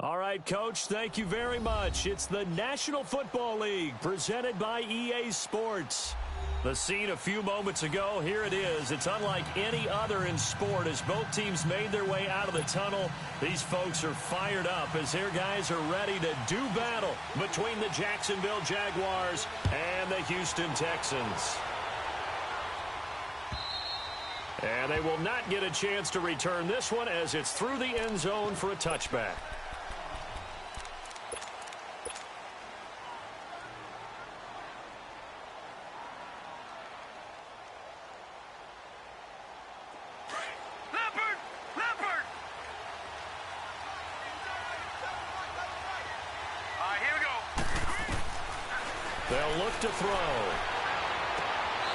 All right, Coach, thank you very much. It's the National Football League presented by EA Sports. The scene a few moments ago, here it is. It's unlike any other in sport as both teams made their way out of the tunnel. These folks are fired up as their guys are ready to do battle between the Jacksonville Jaguars and the Houston Texans. And they will not get a chance to return this one as it's through the end zone for a touchback. They'll look to throw.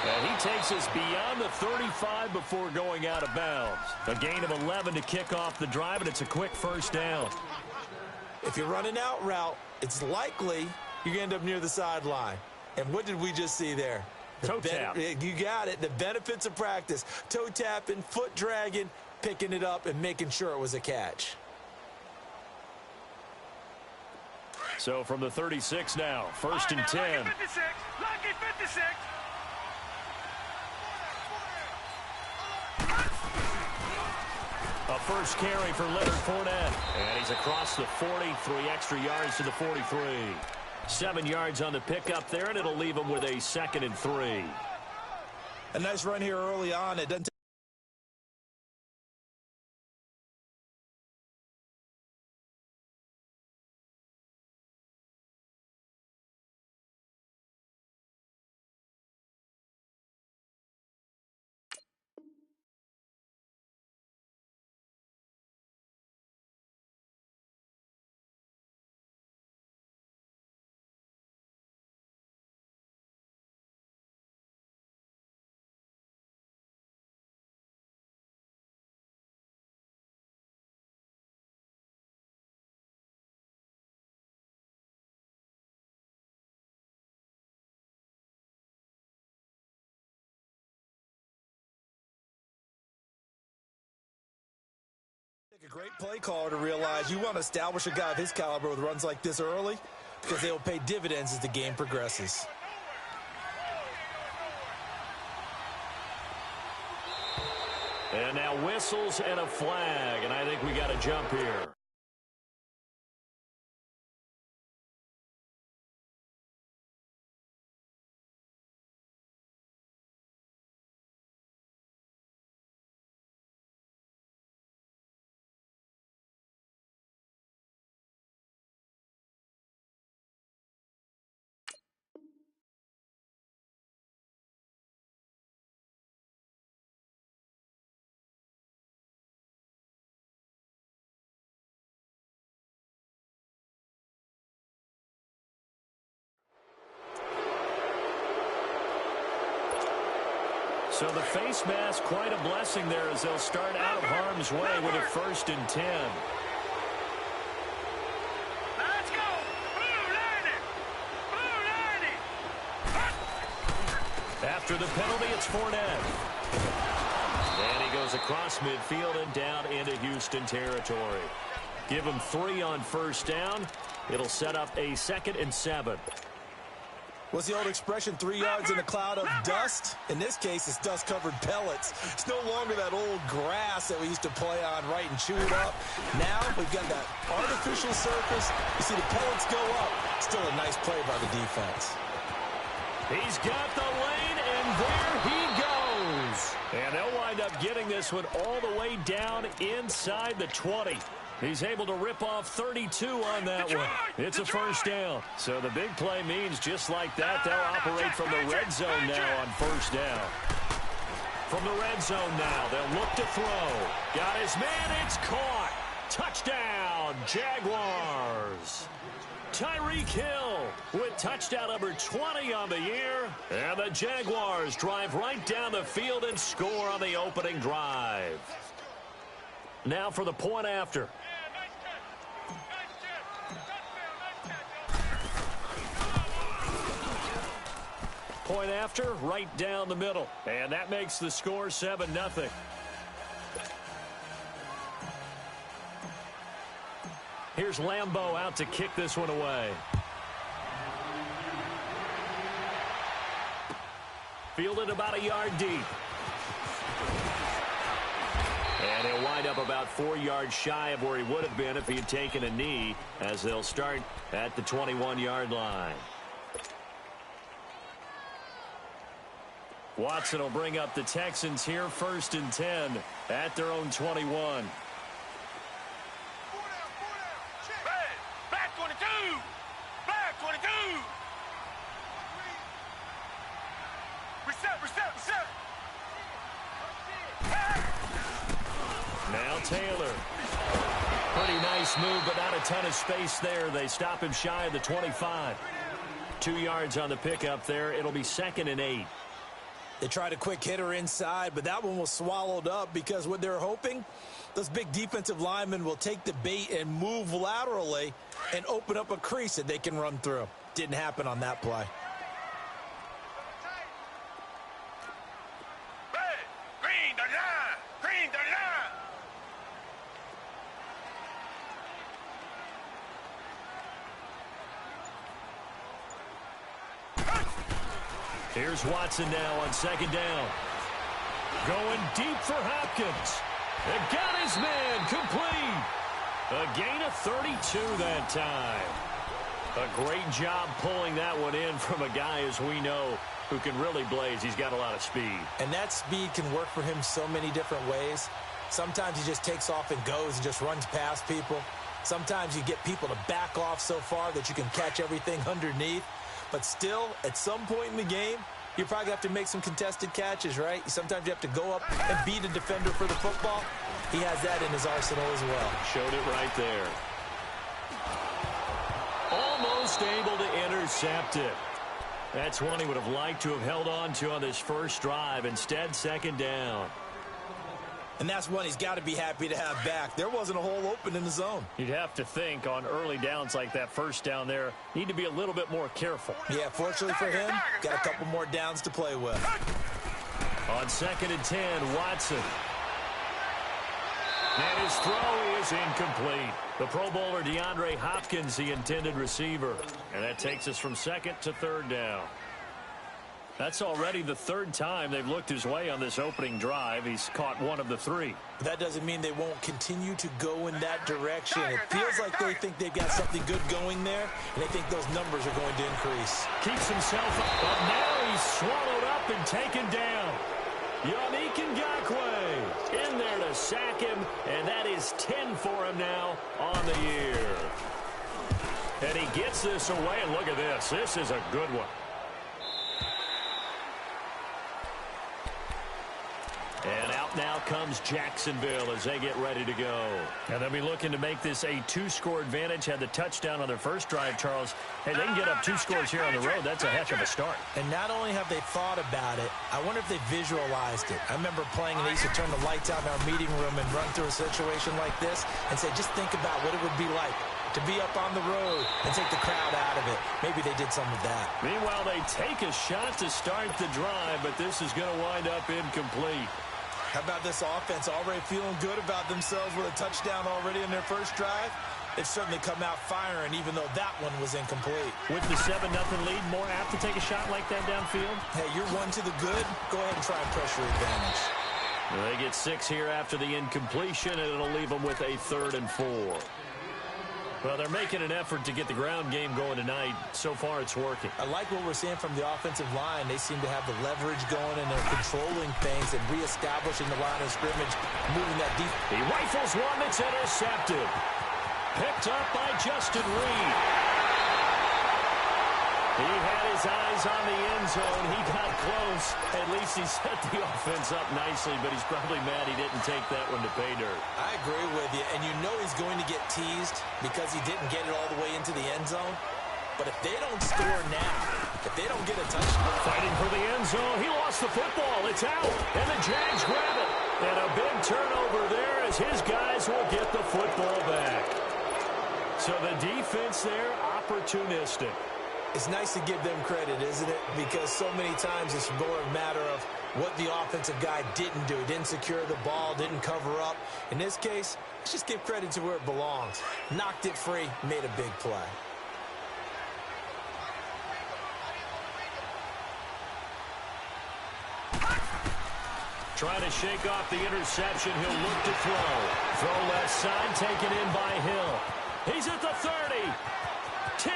And he takes us beyond the 35 before going out of bounds. A gain of 11 to kick off the drive, and it's a quick first down. If you're running out route, it's likely you're going to end up near the sideline. And what did we just see there? Toe tap. You got it. The benefits of practice. Toe tapping, foot dragging, picking it up, and making sure it was a catch. So from the 36 now, first and 10. Lucky 56. Lucky 56. A first carry for Leonard Fournette. And he's across the 40, 3 extra yards to the 43. 7 yards on the pickup there, and it'll leave him with a 2nd and 3. A nice run here early on. It doesn't take a great play caller to realize you want to establish a guy of his caliber with runs like this early because they will pay dividends as the game progresses. And now whistles and a flag, and I think we got a jump here. So the face mask, quite a blessing there as they'll start out of harm's way with a 1st and 10. Let's go. Blue 90. After the penalty, it's Fournette. And he goes across midfield and down into Houston territory. Give him 3 on first down. It'll set up a 2nd and 7. What's the old expression, 3 yards in a cloud of dust? In this case, it's dust-covered pellets. It's no longer that old grass that we used to play on, right, and chew it up. Now we've got that artificial surface. You see the pellets go up. Still a nice play by the defense. He's got the lane, and there he goes. And they'll wind up getting this one all the way down inside the 20. He's able to rip off 32 on that one. It's a first down. So the big play means just like that, they'll operate from the red zone now on first down. From the red zone now, they'll look to throw. Got his man, it's caught. Touchdown, Jaguars. Tyreek Hill with touchdown number 20 on the year. And the Jaguars drive right down the field and score on the opening drive. Now for the point after. Point after, right down the middle. And that makes the score 7-0. Here's Lambeau out to kick this one away. Fielded about a yard deep. And he'll wind up about 4 yards shy of where he would have been if he had taken a knee, as they'll start at the 21-yard line. Watson will bring up the Texans here, 1st and 10 at their own 21. Back 22! Back 22! Reset! Now Taylor. Pretty nice move, but not a ton of space there. They stop him shy of the 25. 2 yards on the pickup there. It'll be 2nd and 8. They tried a quick hitter inside, but that one was swallowed up because what they're hoping, those big defensive linemen will take the bait and move laterally and open up a crease that they can run through. Didn't happen on that play. Green the line! Green the line! Here's Watson now on 2nd down. Going deep for Hopkins. They got his man complete. A gain of 32 that time. A great job pulling that one in from a guy, as we know, who can really blaze. He's got a lot of speed. And that speed can work for him so many different ways. Sometimes he just takes off and goes and just runs past people. Sometimes you get people to back off so far that you can catch everything underneath. But still, at some point in the game, you probably have to make some contested catches, right? Sometimes you have to go up and beat a defender for the football. He has that in his arsenal as well. Showed it right there. Almost able to intercept it. That's one he would have liked to have held on to on this first drive. Instead, 2nd down. And that's one he's got to be happy to have back. There wasn't a hole open in the zone. You'd have to think on early downs like that, first down there, need to be a little bit more careful. Yeah, fortunately for him, got a couple more downs to play with. On 2nd and 10, Watson. And his throw is incomplete. The Pro Bowler DeAndre Hopkins, the intended receiver. And that takes us from 2nd to 3rd down. That's already the 3rd time they've looked his way on this opening drive. He's caught 1 of the 3. That doesn't mean they won't continue to go in that direction. It feels like they think they've got something good going there, and they think those numbers are going to increase. Keeps himself up, but now he's swallowed up and taken down. Yannick Ngakoue in there to sack him, and that is 10 for him now on the year. And he gets this away, and look at this. This is a good one. And out now comes Jacksonville as they get ready to go. And they'll be looking to make this a 2-score advantage. Had the touchdown on their first drive, Charles. Hey, they can get up 2 scores here on the road. That's a heck of a start. And not only have they thought about it, I wonder if they visualized it. I remember playing and they used to turn the lights out in our meeting room and run through a situation like this and say, just think about what it would be like to be up on the road and take the crowd out of it. Maybe they did some of that. Meanwhile, they take a shot to start the drive, but this is going to wind up incomplete. How about this offense already feeling good about themselves with a touchdown already in their first drive? They've certainly come out firing, even though that one was incomplete. With the 7-0 lead, more apt to take a shot like that downfield? Hey, you're 1 to the good. Go ahead and try and pressure advantage. They get 6 here after the incompletion, and it'll leave them with a 3rd and 4. Well, they're making an effort to get the ground game going tonight. So far, it's working. I like what we're seeing from the offensive line. They seem to have the leverage going, and they're controlling things and reestablishing the line of scrimmage, moving that deep. He rifles one that's intercepted. Picked up by Justin Reed. He had his eyes on the end zone. He got close. At least he set the offense up nicely, but he's probably mad he didn't take that one to pay dirt. I agree with you, and you know he's going to get teased because he didn't get it all the way into the end zone. But if they don't score now, if they don't get a touchdown. Fighting for the end zone. He lost the football. It's out, and the Jags grab it. And a big turnover there as his guys will get the football back. So the defense there, opportunistic. It's nice to give them credit, isn't it? Because so many times it's more a matter of what the offensive guy didn't do. Didn't secure the ball, didn't cover up. In this case, let's just give credit to where it belongs. Knocked it free, made a big play. Trying to shake off the interception. He'll look to throw. Throw left side, taken in by Hill. He's at the 30. 10.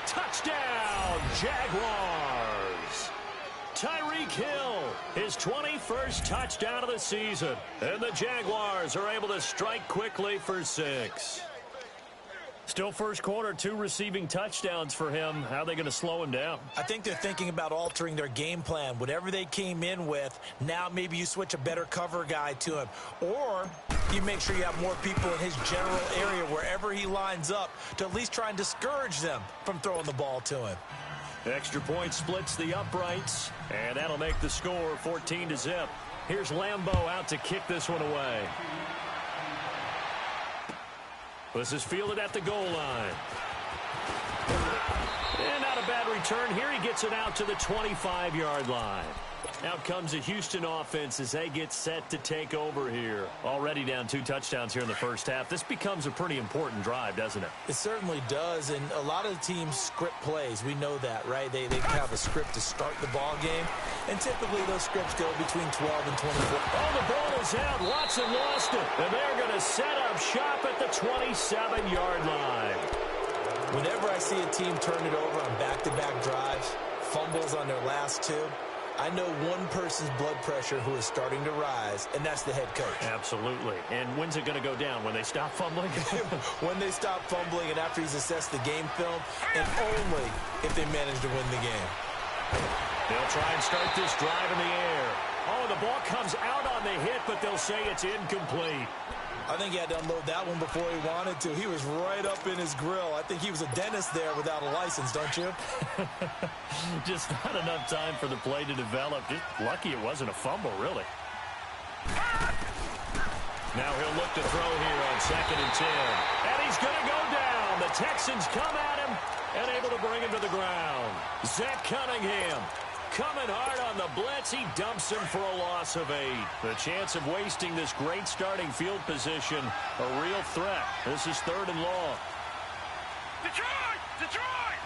Touchdown, Jaguars. Tyreek Hill, his 21st touchdown of the season. And the Jaguars are able to strike quickly for 6. Still first quarter, 2 receiving touchdowns for him. How are they going to slow him down? I think they're thinking about altering their game plan. Whatever they came in with, now maybe you switch a better cover guy to him. Or you make sure you have more people in his general area wherever he lines up to at least try and discourage them from throwing the ball to him. Extra point splits the uprights, and that'll make the score 14-0. Here's Lambeau out to kick this one away. This is fielded at the goal line. And not a bad return here. He gets it out to the 25-yard line. Out comes the Houston offense as they get set to take over here. Already down 2 touchdowns here in the first half. This becomes a pretty important drive, doesn't it? It certainly does, and a lot of the teams script plays. We know that, right? They have a script to start the ball game, and typically those scripts go between 12 and 24. Oh, the ball is out. Watson lost it, and they're going to set up shop at the 27-yard line. Whenever I see a team turn it over on back-to-back drives, fumbles on their last 2, I know one person's blood pressure who is starting to rise, and that's the head coach. Absolutely. And when's it going to go down? When they stop fumbling? When they stop fumbling and after he's assessed the game film, and only if they manage to win the game. They'll try and start this drive in the air. Oh, the ball comes out on the hit, but they'll say it's incomplete. I think he had to unload that one before he wanted to. He was right up in his grill. I think he was a dentist there without a license, don't you? Just not enough time for the play to develop. Just lucky it wasn't a fumble, really. Now he'll look to throw here on 2nd and 10. And he's going to go down. The Texans come at him and able to bring him to the ground. Zach Cunningham coming hard on the blitz. He dumps him for a loss of 8. The chance of wasting this great starting field position, a real threat. This is 3rd and long. Detroit! Detroit!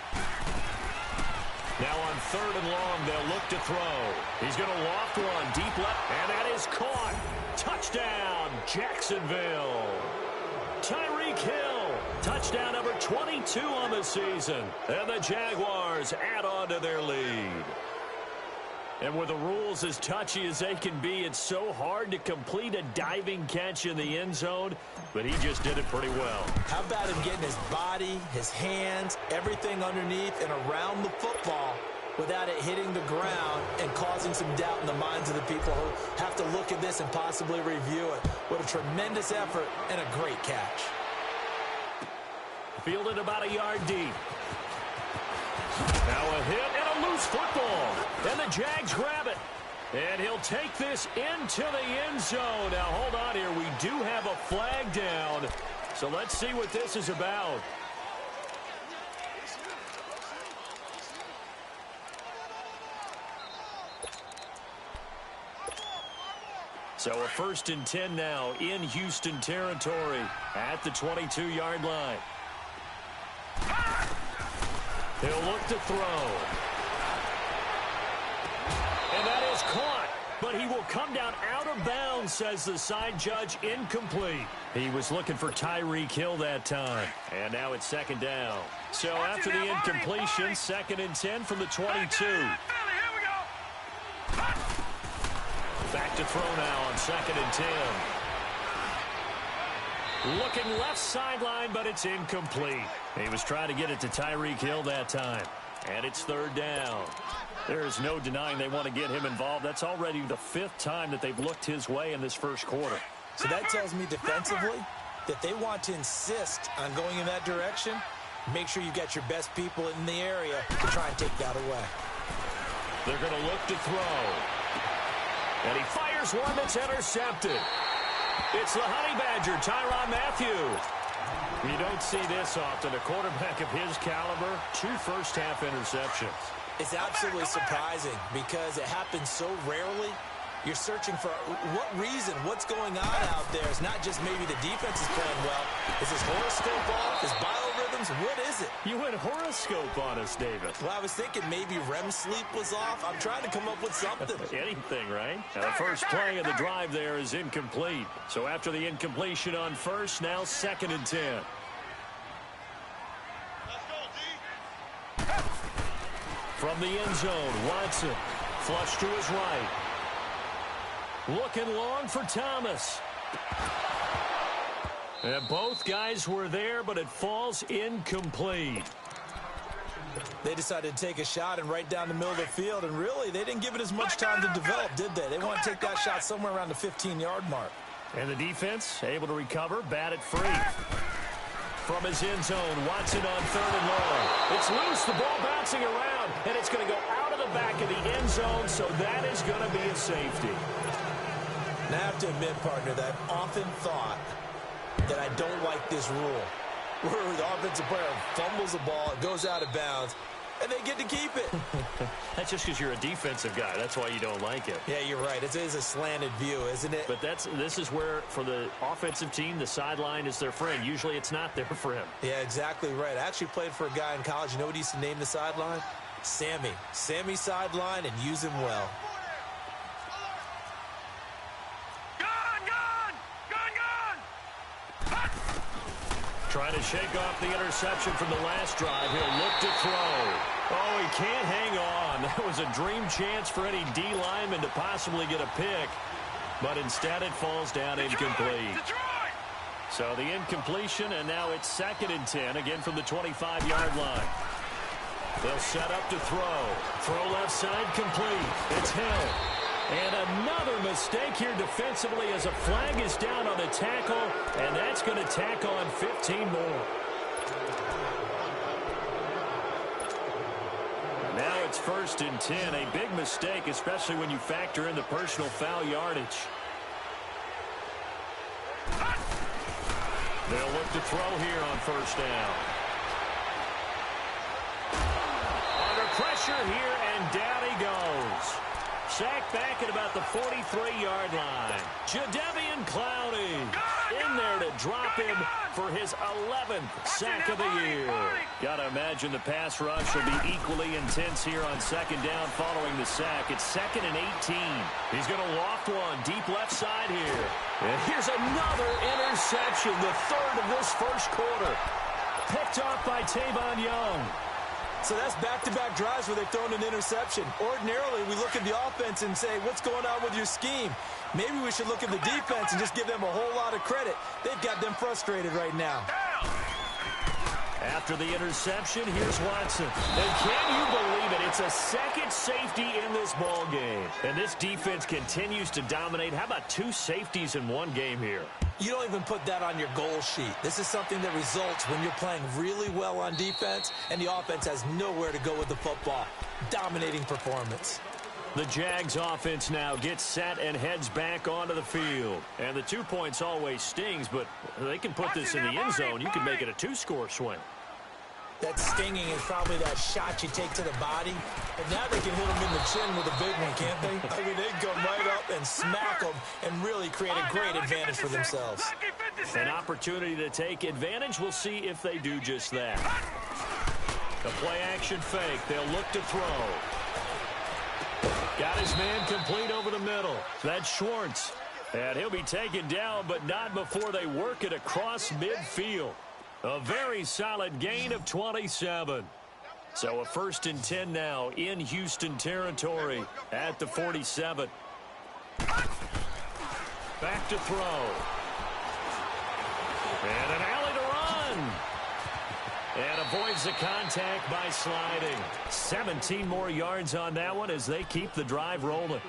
Now on 3rd and long, they'll look to throw. He's going to loft one deep left, and that is caught. Touchdown, Jacksonville. Tyreek Hill, touchdown number 22 on the season. And the Jaguars add on to their lead. And with the rules as touchy as they can be, it's so hard to complete a diving catch in the end zone, but he just did it pretty well. How about him getting his body, his hands, everything underneath and around the football without it hitting the ground and causing some doubt in the minds of the people who have to look at this and possibly review it. What a tremendous effort and a great catch. Fielded about a yard deep. Now a hit and a loose football. And the Jags grab it. And he'll take this into the end zone. Now, hold on here. We do have a flag down. So let's see what this is about. So a 1st and 10 now in Houston territory at the 22-yard line. He'll look to throw. And that is caught. But he will come down out of bounds, says the side judge. Incomplete. He was looking for Tyreek Hill that time. And now it's 2nd down. So after the incompletion, 2nd and 10 from the 22. Back to throw now on 2nd and 10. Looking left sideline, but it's incomplete. He was trying to get it to Tyreek Hill that time. And it's 3rd down. There is no denying they want to get him involved. That's already the 5th time that they've looked his way in this first quarter. So that tells me defensively that they want to insist on going in that direction. Make sure you get your best people in the area to try and take that away. They're going to look to throw. And he fires one that's intercepted. It's the Honey Badger, Tyrann Mathieu. You don't see this often. A quarterback of his caliber, 2 first-half interceptions. It's absolutely surprising because it happens so rarely. You're searching for what reason, what's going on out there. It's not just maybe the defense is playing well. Is his horoscope off? His biorhythms? What is it? You went horoscope on us, David. Well, I was thinking maybe REM sleep was off. I'm trying to come up with something. Anything, right? Now, the first play of the drive there is incomplete. So after the incompletion on first, now 2nd and 10. From the end zone, Watson. Flush to his right. Looking long for Thomas. And both guys were there, but it falls incomplete. They decided to take a shot and right down the middle of the field, and really, they didn't give it as much time to develop, did they? They want to take that shot somewhere around the 15-yard mark. And the defense able to recover, bat it free. From his end zone, Watson on 3rd and long. It's loose, the ball bouncing around, and it's going to go out of the back of the end zone, so that is going to be a safety. And I have to admit, partner, that I've often thought that I don't like this rule, where the offensive player fumbles the ball, it goes out of bounds, and they get to keep it. That's just because you're a defensive guy. That's why you don't like it. Yeah, you're right. It is a slanted view, isn't it? But this is where, for the offensive team, the sideline is their friend. Usually it's not there for him. Yeah, exactly right. I actually played for a guy in college. You know what he used to name the sideline? Sammy. Sammy sideline, and use him well. Trying to shake off the interception from the last drive. He'll look to throw. Oh, he can't hang on. That was a dream chance for any D lineman to possibly get a pick. But instead it falls down incomplete. So the incompletion, and now it's 2nd and 10, again from the 25-yard line. They'll set up to throw. Throw left side complete. It's Hill. And another mistake here defensively as a flag is down on the tackle, and that's going to tack on 15 more. Now it's 1st and 10, a big mistake, especially when you factor in the personal foul yardage. They'll look to throw here on 1st down. Under pressure here, and down he goes. Sacked back at about the 43-yard line. Jadeveon Clowney in there to drop him for his 11th sack of the year. Got to imagine the pass rush will be equally intense here on 2nd down following the sack. It's 2nd and 18. He's going to loft one deep left side here. And here's another interception, the 3rd of this first quarter. Picked off by Tavon Young. So that's back-to-back drives where they've thrown an interception. Ordinarily, we look at the offense and say, what's going on with your scheme? Maybe we should look at the defense and just give them a whole lot of credit. They've got them frustrated right now. After the interception, here's Watson. And can you believe it? It's a 2nd safety in this ball game. And this defense continues to dominate. How about 2 safeties in one game here? You don't even put that on your goal sheet. This is something that results when you're playing really well on defense and the offense has nowhere to go with the football. Dominating performance. The Jags offense now gets set and heads back onto the field. And the 2 points always stings, but they can put this in the end zone. You can make it a 2-score swing. That stinging is probably that shot you take to the body. And now they can hit him in the chin with a big one, can't they? I mean, they can come right up and smack them and really create a great advantage for themselves. An opportunity to take advantage. We'll see if they do just that. The play-action fake. They'll look to throw. Got his man complete over the middle. That's Schwartz. And he'll be taken down, but not before they work it across midfield. A very solid gain of 27. So a 1st and 10 now in Houston territory at the 47. Back to throw. And an alley to run. And avoids the contact by sliding. 17 more yards on that one as they keep the drive rolling.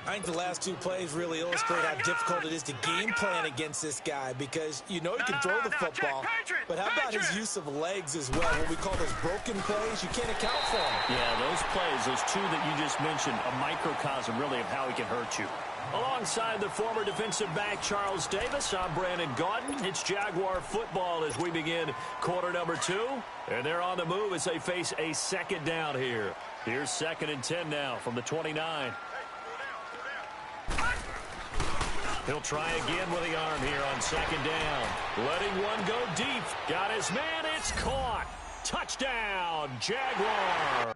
I think the last 2 plays really illustrate how difficult it is to game plan against this guy because you know he can throw the football, but how about his use of legs as well? What we call those broken plays, you can't account for them. Yeah, those plays, those 2 that you just mentioned, a microcosm really of how he can hurt you. Alongside the former defensive back Charles Davis, I'm Brandon Gaudin. It's Jaguar football as we begin quarter number 2. And they're on the move as they face a 2nd down here. Here's 2nd and 10 now from the 29. He'll try again with the arm here on 2nd down. Letting one go deep. Got his man. It's caught. Touchdown, Jaguar.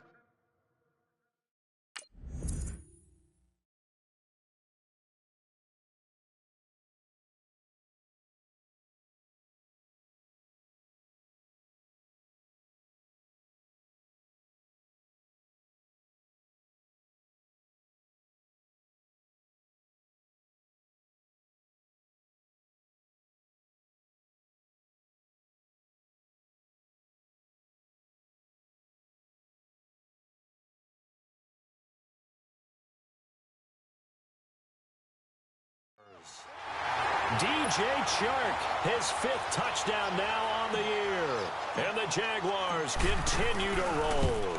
DJ Chark, his 5th touchdown now on the year. And the Jaguars continue to roll.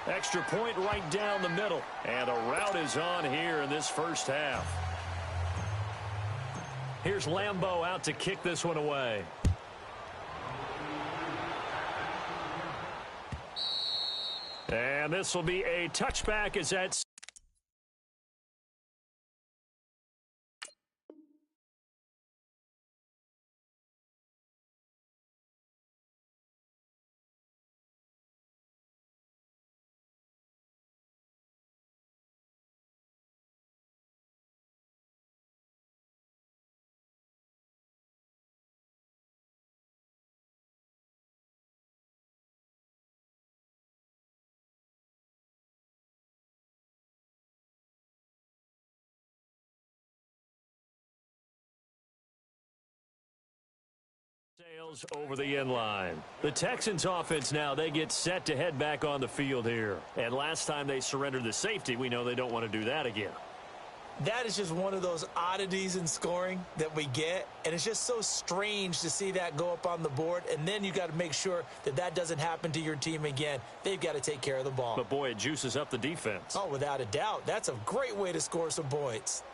Extra point right down the middle. And a rout is on here in this first half. Here's Lambeau out to kick this one away. And this will be a touchback as that's sails over the end line. The Texans offense now, they get set to head back on the field here. And last time they surrendered the safety, we know they don't want to do that again. That is just one of those oddities in scoring that we get, and it's just so strange to see that go up on the board, and then you got to make sure that that doesn't happen to your team again. They've got to take care of the ball. But, boy, it juices up the defense. Oh, without a doubt. That's a great way to score some points.